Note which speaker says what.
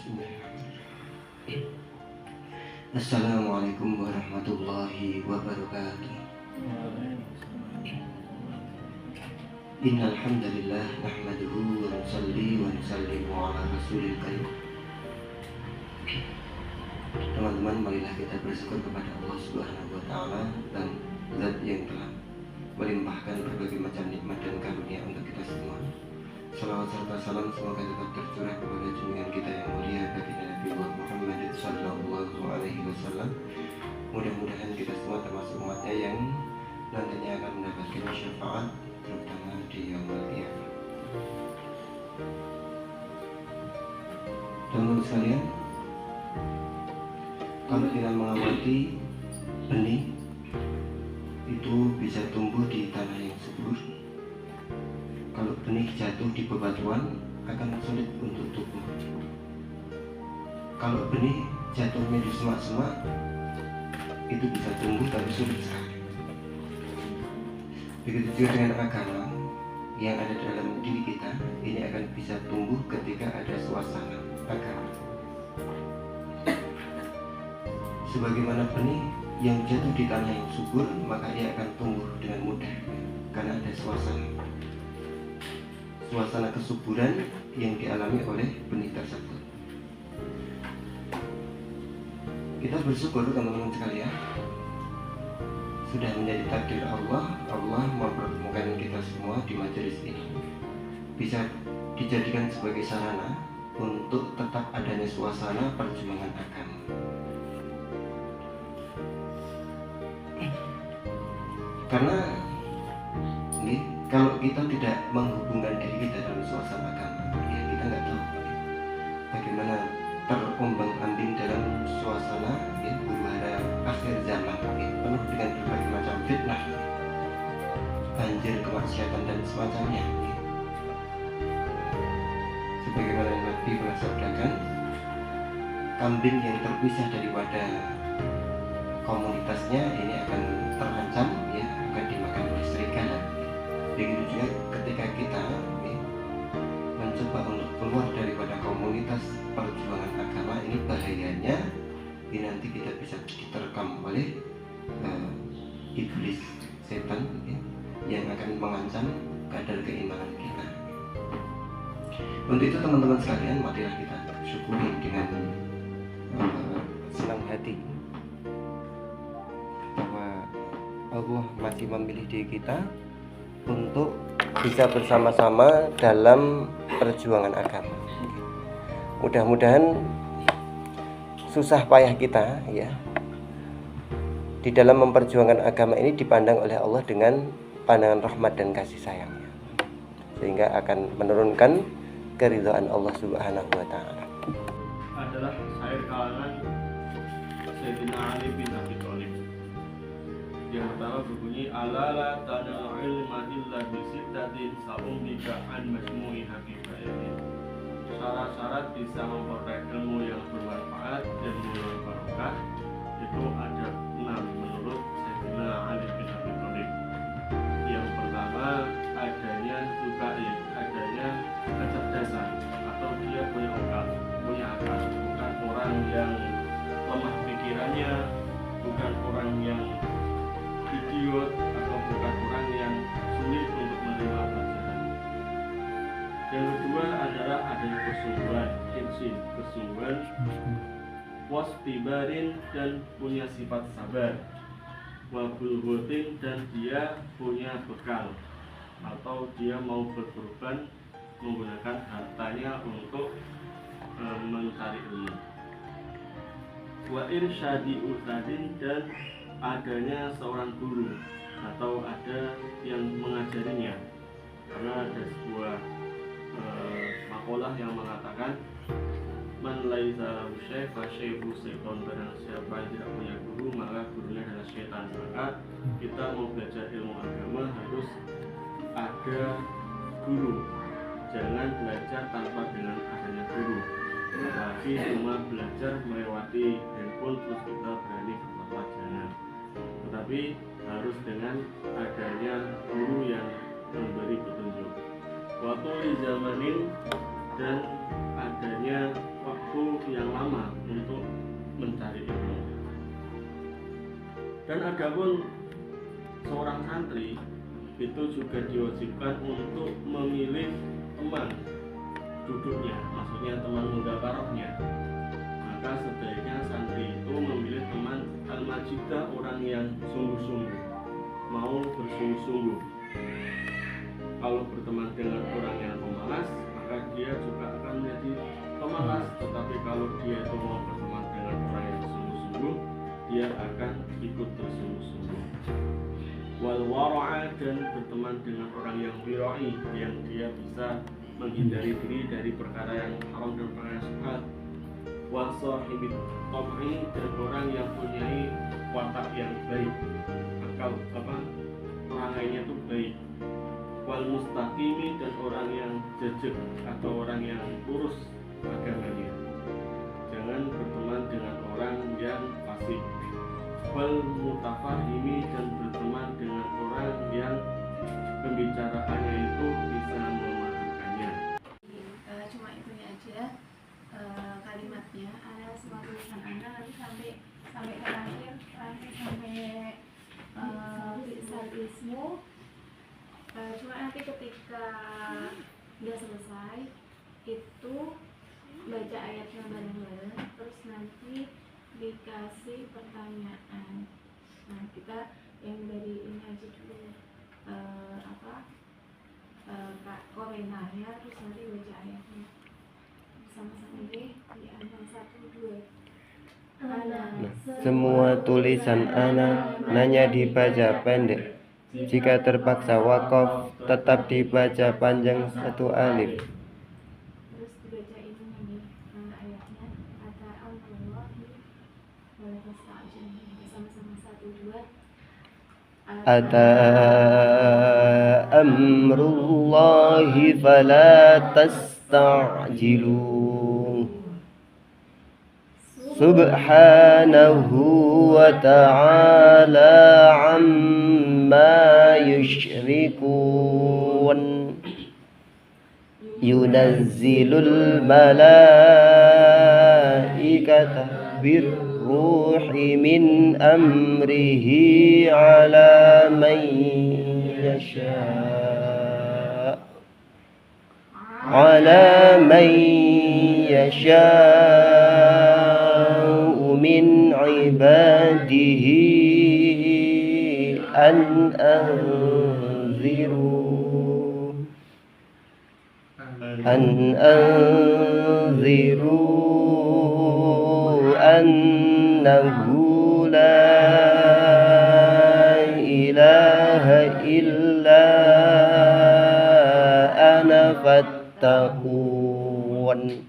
Speaker 1: Bismillahirrahmanirrahim. Assalamualaikum warahmatullahi wabarakatuh. Innal hamdalillah nahmaduhu wa nusalli wa nusallimu ala rasulil karim. Teman-teman, marilah kita bersyukur kepada Allah Subhanahu wa taala dan zat yang telah melimpahkan berbagai macam nikmat dan karunia untuk kita semua. Salawat serta salam semoga tetap tercurah kepada junjungan kita yang mulia baginda Nabi Muhammad sallallahu alaihi wasallam. Mudah-mudahan kita semua termasuk umatnya yang nantinya akan mendapatkan syafaat, terutama di yaumul qiyamah. Teman-teman sekalian, kalau kita mengamati benih itu bisa tumbuh di tanah yang subur. Kalau benih jatuh di bebatuan akan sulit untuk tumbuh. Kalau benih jatuhnya di semak-semak itu bisa tumbuh tapi sulit sekali. Begitu juga dengan agama yang ada dalam diri kita, ini akan bisa tumbuh ketika ada suasana agama. Sebagaimana benih yang jatuh di tanah yang subur, maka ia akan tumbuh dengan mudah karena ada suasana kesuburan yang dialami oleh benih tersebut. Kita bersyukur teman-teman sekalian, sudah menjadi takdir Allah mempertemukan kita semua di majelis ini, bisa dijadikan sebagai sarana untuk tetap adanya suasana perjuangan agama. Karena kalau kita tidak menghubungkan diri kita dalam suasana agama, ya kita nggak tahu bagaimana terombang-ambing dalam suasana huru-hara akhir zaman, penuh dengan berbagai macam fitnah, banjir kemaksiatan dan semacamnya. Sebagaimana Nabi pernah sabdakan, kambing yang terpisah daripada komunitasnya ini akan terancam, akan dimakan oleh serigala. Begitu juga ketika kita mencoba untuk keluar daripada komunitas perjuangan agama, ini bahayanya nanti kita bisa diterkam oleh iblis, setan yang akan mengancam kadar keimanan kita. Untuk itu teman-teman sekalian, marilah kita syukuri dengan senang hati bahwa Allah masih memilih diri kita untuk bisa bersama-sama dalam perjuangan agama. Mudah-mudahan susah payah kita di dalam memperjuangkan agama ini dipandang oleh Allah dengan pandangan rahmat dan kasih sayangnya, sehingga akan menurunkan keridhaan Allah Subhanahu wa taala.
Speaker 2: Adalah syair kalangan Sayyidina Ali bin Abi Thalib. Yang pertama berbunyi, alala tanal ilma illa bisittatin sa'umbika an majmu'i habibayatin. Syarat-syarat bisa memperoleh ilmu yang bermanfaat dan membawa barokah itu ada 6 menurut Sayyidina Ali bin Abi Thalib. Yang pertama adanya kecerdasan, atau dia punya akal, bukan orang yang lemah pikirannya, bukan orang yang idiot, atau bukan orang yang sulit untuk menerima pelajaran. Yang kedua adalah adanya kesungguhan, wastibarin, dan punya sifat sabar, wabulhutin, dan dia punya bekal, atau dia mau berkorban menggunakan hartanya untuk mencari ilmu. Wa irsyadi ustadin, dan adanya seorang guru atau ada yang mengajarinya. Karena ada sebuah makalah yang mengatakan, man laisa lahu syekh fa syekhu syaitan, barang siapa yang tidak punya guru maka gurunya adalah syaitan. Maka kita mau belajar ilmu agama harus ada guru, jangan belajar tanpa dengan adanya guru. Tapi cuma belajar melewati handphone terus kita berani berpelajaran, tetapi harus dengan adanya guru yang memberi petunjuk. Waktu di zamanin, dan adanya waktu yang lama untuk mencari ilmu. Dan adapun seorang santri itu juga diwajibkan untuk memilih teman duduknya, maksudnya teman mudzakarahnya. Maka sebaiknya santri itu memilih teman al-majidah, orang yang sungguh-sungguh, mau bersungguh-sungguh. Kalau berteman dengan orang yang pemalas, maka dia juga akan menjadi pemalas. Tetapi kalau dia itu mau berteman dengan orang yang sungguh-sungguh, dia akan ikut bersungguh-sungguh. Wal wara'a, dan berteman dengan orang yang wira'i, yang dia bisa menghindari diri dari perkara yang haram dan perkara yang syubhat. Wa sahibit tam'i, dan orang yang punyai watak yang baik, akal orangnya itu baik. Wal mustaqimi, dan orang yang jejak atau orang yang lurus agamanya. Jangan berteman dengan orang yang fasik. Wal mutafahimi, dan berteman dengan orang yang pembicaraannya itu bisa memahamkannya.
Speaker 3: Cuma itunya aja kalimatnya. Ana semua tulisan Ana nanti sampai terakhir sampai bi'sal ismu. Cuma nanti ketika udah selesai itu baca ayatnya bareng-bareng, terus nanti dikasih pertanyaan. Nah, kita yang dari ini aja dulu Kak komentarnya, terus nanti baca ayatnya sama-sama deh di antara 1, 2.
Speaker 1: Semua tulisan Ana hanya dibaca pendek. Jika terpaksa wakaf, tetap dibaca panjang 1 alif.
Speaker 3: Terus dibaca ini nih ayatnya, kata Allah boleh sama-sama 1, 2.
Speaker 1: Ata amrullahi fala tasta'jiluh. Subhanahu wa ta'ala amma yushrikun. Yunazzilul malaikata birruhi min amrihi ala man yasha'u min ibadihi an anziru annahu la ilaha illa ana fattaqun.